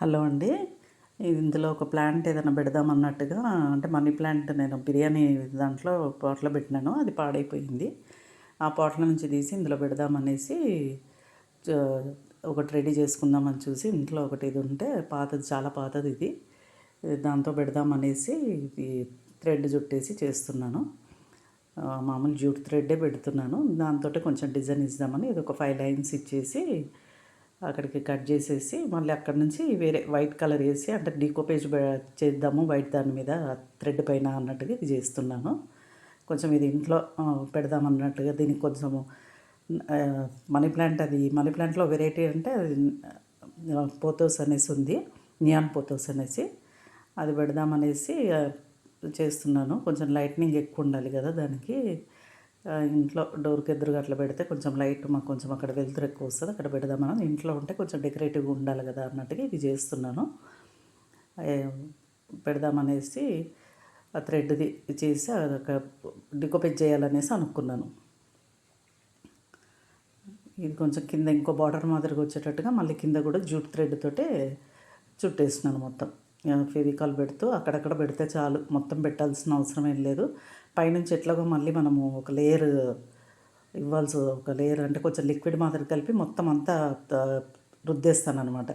Hello అండి. ఇందులో ఒక ప్లాంట్ ఏదైనా పెడదాం అన్నట్టుగా అంటే మనీ ప్లాంట్ నేను బిర్యానీ దాంట్లో పాట్‌లో పెట్టినాను. అది పాడైపోయింది. ఆ పాట్‌లో నుంచి తీసి ఇందులో పెడదామనేసి చ ఒకటి రెడీ చేసుకుందామని చూసి ఇంట్లో ఒకటి ఇది ఉంటే పాతది, చాలా పాతది ఇది. దాంతో పెడదామనేసి ఇది థ్రెడ్ చుట్టేసి చేస్తున్నాను. మామూలు జూట్ థ్రెడ్డే పెడుతున్నాను. దాంతోటే కొంచెం డిజైన్ ఇద్దామని ఇది ఒక 5 లైన్స్ ఇచ్చేసి అక్కడికి కట్ చేసేసి మళ్ళీ అక్కడి నుంచి వేరే వైట్ కలర్ వేసి అంటే డీకోపేజ్ చేద్దాము వైట్ దాని మీద థ్రెడ్ పైన అన్నట్టుగా ఇది చేస్తున్నాను. కొంచెం ఇది ఇంట్లో పెడదాం అన్నట్టుగా దీనికి కొంచెము మనీ ప్లాంట్, అది మనీ ప్లాంట్లో వెరైటీ అంటే పోతోస్ అనేసి ఉంది, నియాన్ పోతోస్ అనేసి అది పెడదామనేసి చేస్తున్నాను. కొంచెం లైట్నింగ్ ఎక్కువ ఉండాలి కదా దానికి. ఇంట్లో డోర్కి ఎదురుగా అట్లా పెడితే కొంచెం లైట్ మాకు కొంచెం అక్కడ వెలుతురు ఎక్కువ వస్తుంది, అక్కడ పెడదామని. ఇంట్లో ఉంటే కొంచెం డెకరేటివ్గా ఉండాలి కదా అన్నట్టుగా ఇది చేస్తున్నాను. పెడదామనేసి ఆ థ్రెడ్ది చేసి అదొక డికోపేజ్ చేయాలనేసి అనుకున్నాను. ఇది కొంచెం కింద ఇంకో బార్డర్ మాదిరిగా వచ్చేటట్టుగా మళ్ళీ కింద కూడా జూట్ థ్రెడ్ తోటే చుట్టేసినాను మొత్తం. ఫెవికాల్ పెడుతూ అక్కడక్కడ పెడితే చాలు, మొత్తం పెట్టాల్సిన అవసరం ఏం లేదు. పైనుంచి ఎట్లాగో మళ్ళీ మనము ఒక లేయర్ ఇవ్వాల్సి, ఒక లేయర్ అంటే కొంచెం లిక్విడ్ మాదిరి కలిపి మొత్తం అంతా రుద్దేస్తాను అనమాట.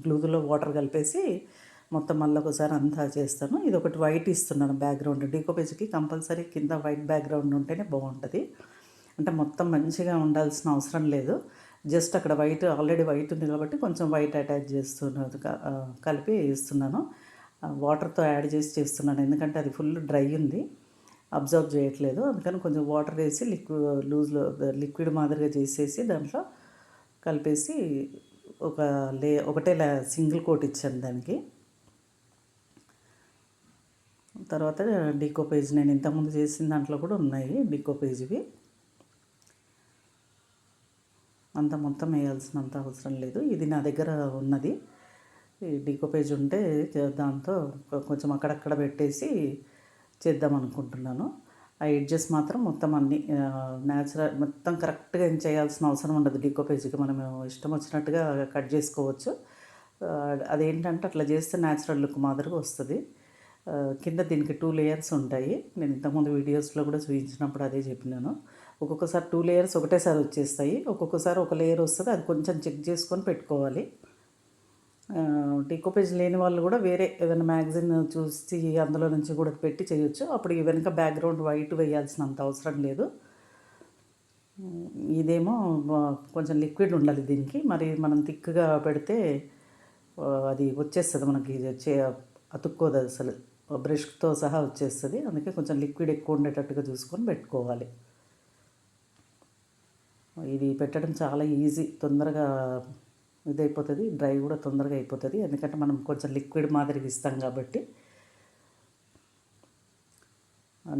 గ్లూలో వాటర్ కలిపేసి మొత్తం మళ్ళీ ఒకసారి అంతా చేస్తాను. ఇది ఒకటి వైట్ ఇస్తున్నాను బ్యాక్గ్రౌండ్. డీకోపేజ్కి కంపల్సరీ కింద వైట్ బ్యాక్గ్రౌండ్ ఉంటేనే బాగుంటుంది. అంటే మొత్తం మంచిగా ఉండాల్సిన అవసరం లేదు, జస్ట్ అక్కడ వైట్ ఆల్రెడీ వైట్ ఉంది కాబట్టి కొంచెం వైట్ అటాచ్ చేస్తున్నాను, కలిపి ఇస్తున్నాను. వాటర్తో యాడ్ చేసి చేస్తున్నాను ఎందుకంటే అది ఫుల్ డ్రై ఉంది, అబ్జర్వ్ చేయట్లేదు. అందుకని కొంచెం వాటర్ వేసి లూజ్లో లిక్విడ్ మాదిరిగా చేసేసి దాంట్లో కలిపేసి ఒకటే సింగిల్ కోట్ ఇచ్చాను దానికి. తర్వాత డీకోపేజ్ నేను ఇంతకుముందు చేసిన దాంట్లో కూడా ఉన్నాయి డీకోపేజ్వి. అంత మొత్తం వేయాల్సినంత అవసరం లేదు, ఇది నా దగ్గర ఉన్నది. ఈ డీకోపేజ్ ఉంటే దాంతో కొంచెం అక్కడక్కడ పెట్టేసి చేద్దాం అనుకుంటున్నాను. ఆ ఎడ్జెస్ మాత్రం మొత్తం అన్నీ న్యాచురల్, మొత్తం కరెక్ట్గా ఏం చేయాల్సిన అవసరం ఉండదు. డీకోపేజ్కి మనం ఇష్టం వచ్చినట్టుగా కట్ చేసుకోవచ్చు. అదేంటంటే అట్లా చేస్తే న్యాచురల్ లుక్ మాదిరిగా వస్తుంది. కింద దీనికి 2 లేయర్స్ ఉంటాయి. నేను ఇంతకుముందు వీడియోస్లో కూడా చూపించినప్పుడు అదే చెప్పినాను. ఒక్కొక్కసారి 2 లేయర్స్ ఒకటేసారి వచ్చేస్తాయి, ఒక్కొక్కసారి ఒక లేయర్ వస్తుంది, అది కొంచెం చెక్ చేసుకొని పెట్టుకోవాలి. డీకోపేజ్ లేని వాళ్ళు కూడా వేరే ఏదైనా మ్యాగజైన్ చూసి అందులో నుంచి కూడా పెట్టి చేయొచ్చు. అప్పుడు ఈ వెనుక బ్యాక్గ్రౌండ్ వైట్ వేయాల్సినంత అవసరం లేదు. ఇదేమో కొంచెం లిక్విడ్ ఉండాలి దీనికి, మరి మనం థిక్గా పెడితే అది వచ్చేస్తుంది మనకి, అతుక్కోదు అసలు, బ్రష్తో సహా వచ్చేస్తుంది. అందుకే కొంచెం లిక్విడ్ ఎక్కువ ఉండేటట్టుగా చూసుకొని పెట్టుకోవాలి. ఇది పెట్టడం చాలా ఈజీ, తొందరగా ఇదైపోతుంది, డ్రై కూడా తొందరగా అయిపోతుంది. ఎందుకంటే మనం కొంచెం లిక్విడ్ మాదిరిగా ఇస్తాం కాబట్టి.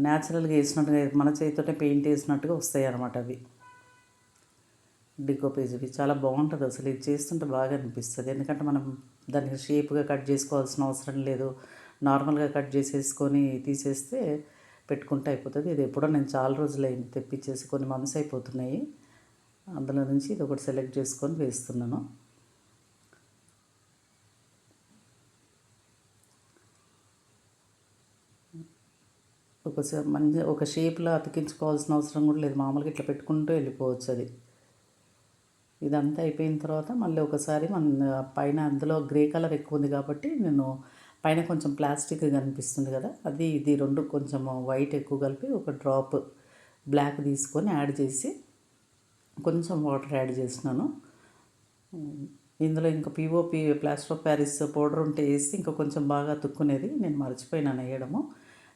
న్యాచురల్గా వేసినట్టుగా మన చేతితోటే పెయింట్ వేసినట్టుగా వస్తాయి అన్నమాట అవి. డీకోపేజ్వి చాలా బాగుంటుంది అసలు, ఇది చేస్తుంటే బాగా అనిపిస్తుంది. ఎందుకంటే మనం దాన్ని షేప్గా కట్ చేసుకోవాల్సిన అవసరం లేదు, నార్మల్గా కట్ చేసేసుకొని తీసేస్తే పెట్టుకుంటే అయిపోతుంది. ఇది ఎప్పుడో నేను చాలా రోజులు అయింది తెప్పించేసి, కొన్ని మంత్స్ అయిపోతున్నాయి. అందులో నుంచి ఇది ఒకటి సెలెక్ట్ చేసుకొని వేస్తున్నాను. ఒక షేప్లో అతికించుకోవాల్సిన అవసరం కూడా లేదు, మామూలుగా ఇట్లా పెట్టుకుంటూ వెళ్ళిపోవచ్చు అది. ఇదంతా అయిపోయిన తర్వాత మళ్ళీ ఒకసారి పైన అందులో గ్రే కలర్ ఎక్కువ ఉంది కాబట్టి నేను పైన కొంచెం ప్లాస్టిక్ కనిపిస్తుంది కదా, అది ఇది రెండు కొంచెం వైట్ ఎక్కువ కలిపి ఒక డ్రాప్ బ్లాక్ తీసుకొని యాడ్ చేసి కొంచెం వాటర్ యాడ్ చేసినాను. ఇందులో ఇంకా POP plaster of Paris powder ఉంటే వేసి ఇంకా కొంచెం బాగా తుక్కునేది, నేను మర్చిపోయినాను వేయడము.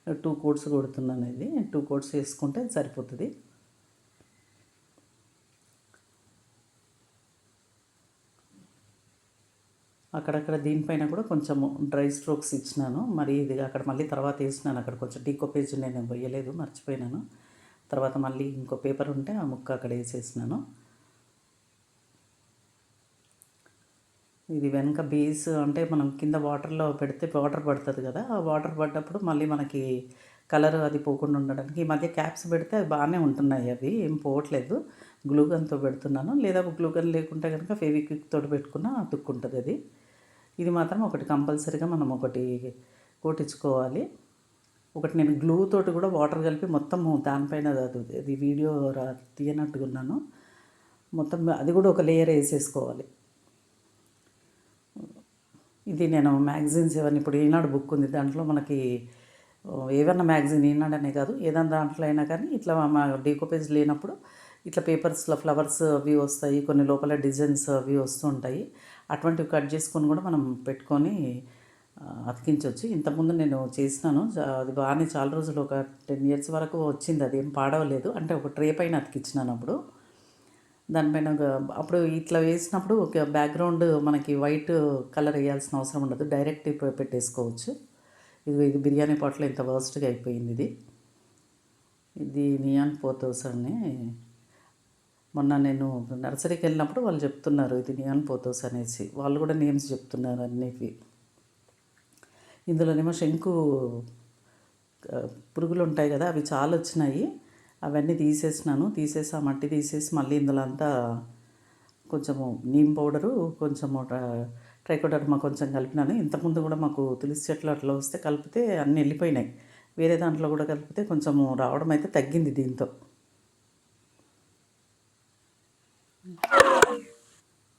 2 కోట్స్ కొడుతున్నాను, ఇది 2 కోట్స్ వేసుకుంటే సరిపోతుంది. అక్కడక్కడ దీనిపైన కూడా కొంచెం డ్రై స్ట్రోక్స్ ఇచ్చినాను. మరి ఇది అక్కడ మళ్ళీ తర్వాత వేసినాను, అక్కడ కొంచెం డీకోపేజ్ నేను వేయలేదు, మర్చిపోయినాను. తర్వాత మళ్ళీ ఇంకో పేపర్ ఉంటే ఆ ముక్క అక్కడ వేసేసినాను. ఇది వెనక బేస్ అంటే మనం కింద వాటర్లో పెడితే వాటర్ పడుతుంది కదా, ఆ వాటర్ పడ్డప్పుడు మళ్ళీ మనకి కలర్ అది పోకుండా ఉండడానికి ఈ మధ్య క్యాప్స్ పెడితే అది బాగానే ఉంటున్నాయి, అవి ఏం పోవట్లేదు. గ్లూగన్తో పెడుతున్నాను, లేదా గ్లూగన్ లేకుంటే కనుక ఫెవిక్విక్ తోటి పెట్టుకున్నా అతుక్కుంటుంది అది. ఇది మాత్రం ఒకటి కంపల్సరీగా మనం ఒకటి కోటించుకోవాలి. ఒకటి నేను గ్లూ తోటి కూడా వాటర్ కలిపి మొత్తం దానిపైన అది వీడియో తీయనట్టుకున్నాను. మొత్తం అది కూడా ఒక లేయర్ వేసేసుకోవాలి. ఇది నేను మ్యాగజైన్స్ ఏమన్నా ఇప్పుడు ఈనాడు బుక్ ఉంది, దాంట్లో మనకి ఏవన్నా మ్యాగజైన్ ఈనాడనే కాదు ఏదైనా దాంట్లో అయినా కానీ ఇట్లా మా డీకోపేజ్ లేనప్పుడు ఇట్లా పేపర్స్లో ఫ్లవర్స్ అవి వస్తాయి, కొన్ని లోపల డిజైన్స్ అవి వస్తూ ఉంటాయి. అటువంటివి కట్ చేసుకొని కూడా మనం పెట్టుకొని అతికించవచ్చు. ఇంతకుముందు నేను చేసినాను, అది బాగానే చాలా రోజులు ఒక 10 years వరకు వచ్చింది, అది ఏం పాడవలేదు. అంటే ఒక ట్రే పైన అతికించినాను అప్పుడు. దానిపైన అప్పుడు ఇట్లా వేసినప్పుడు ఒక బ్యాక్గ్రౌండ్ మనకి వైట్ కలర్ వేయాల్సిన అవసరం ఉండదు, డైరెక్ట్ పెట్టేసుకోవచ్చు. ఇది బిర్యానీ పాట్లో ఇంత వర్స్ట్గా అయిపోయింది. ఇది నియాన్ పోతోస్ అని మొన్న నేను నర్సరీకి వెళ్ళినప్పుడు వాళ్ళు చెప్తున్నారు ఇది నియాన్ పోతోస్ అనేసి, వాళ్ళు కూడా నేమ్స్ చెప్తున్నారు అన్నిటివి. ఇందులోనేమో శంకు పురుగులు ఉంటాయి కదా, అవి చాలా వచ్చినాయి. అవన్నీ తీసేసి ఆ మట్టి తీసేసి మళ్ళీ ఇందులో అంతా కొంచెము నీమ్ పౌడరు, కొంచెము ట్రైకోడర్మా కొంచెం కలిపినాను. ఇంతకుముందు కూడా మాకు తులసి చెట్లు అట్లా వస్తే కలిపితే అన్నీ వెళ్ళిపోయినాయి. వేరే దాంట్లో కూడా కలిపితే కొంచెము రావడం అయితే తగ్గింది దీంతో.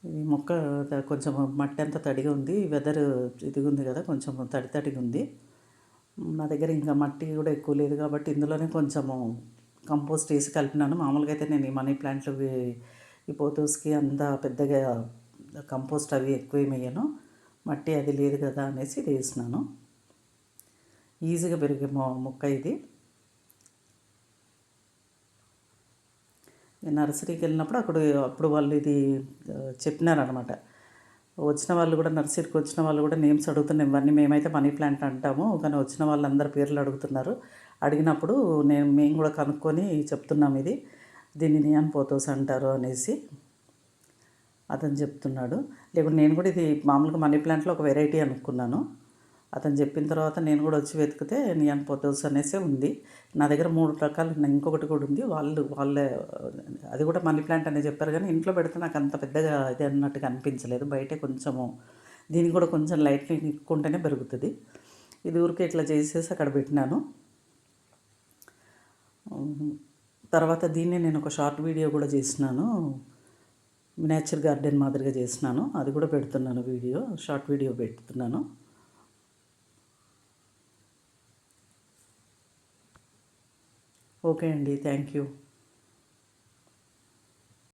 ఈ మొక్క కొంచెం మట్టి అంతా తడిగా ఉంది, వెదర్ ఇది ఉంది కదా, కొంచెం తడిగా ఉంది. నా దగ్గర ఇంకా మట్టి కూడా ఎక్కువ లేదు కాబట్టి ఇందులోనే కొంచెము కంపోస్ట్ వేసి కలిపినాను. మామూలుగా అయితే నేను ఈ మనీ ప్లాంట్లు ఈ పోతోస్కి అంత పెద్దగా కంపోస్ట్ అవి ఎక్కువ ఏమి వేయను, మట్టి అది లేదు కదా అనేసి ఇది వేసినాను. ఈజీగా పెరిగే మొక్క ఇది. నేను నర్సరీకి వెళ్ళినప్పుడు అప్పుడు వాళ్ళు ఇది చెప్పినారనమాట. వచ్చిన వాళ్ళు కూడా నర్సరీకి వచ్చిన వాళ్ళు కూడా నేమ్స్ అడుగుతున్నాం. ఇవన్నీ మేమైతే మనీ ప్లాంట్ అంటాము, కానీ వచ్చిన వాళ్ళందరూ పేర్లు అడుగుతున్నారు. అడిగినప్పుడు మేము కూడా కనుక్కొని చెప్తున్నాం దీన్ని నియాన్ పోతోస్ అంటారు అనేసి అతను చెప్తున్నాడు. లేకుంటే నేను కూడా ఇది మామూలుగా మనీ ప్లాంట్లో ఒక వెరైటీ అనుకున్నాను. అతను చెప్పిన తర్వాత నేను కూడా వచ్చి వెతికితే నియాన్ పోతోస్ అనేసే ఉంది. నా దగ్గర 3 రకాలు ఉన్నాయి, ఇంకొకటి కూడా ఉంది. వాళ్ళే అది కూడా మనీ ప్లాంట్ అనే చెప్పారు, కానీ ఇంట్లో పెడితే నాకు అంత పెద్దగా ఇది అన్నట్టుగా అనిపించలేదు. బయటే కొంచెము దీనికి కూడా కొంచెం లైట్నింగ్ ఎక్కుంటేనే పెరుగుతుంది. ఇది ఊరికే ఇట్లా చేసేసి అక్కడ పెట్టినాను. తర్వాత దీన్ని నేను ఒక షార్ట్ వీడియో కూడా చేసినాను, మినియేచర్ గార్డెన్ మాదిరిగా చేసినాను. అది కూడా పెడుతున్నాను, షార్ట్ వీడియో పెడుతున్నాను. ఓకే అండి, థ్యాంక్ యూ.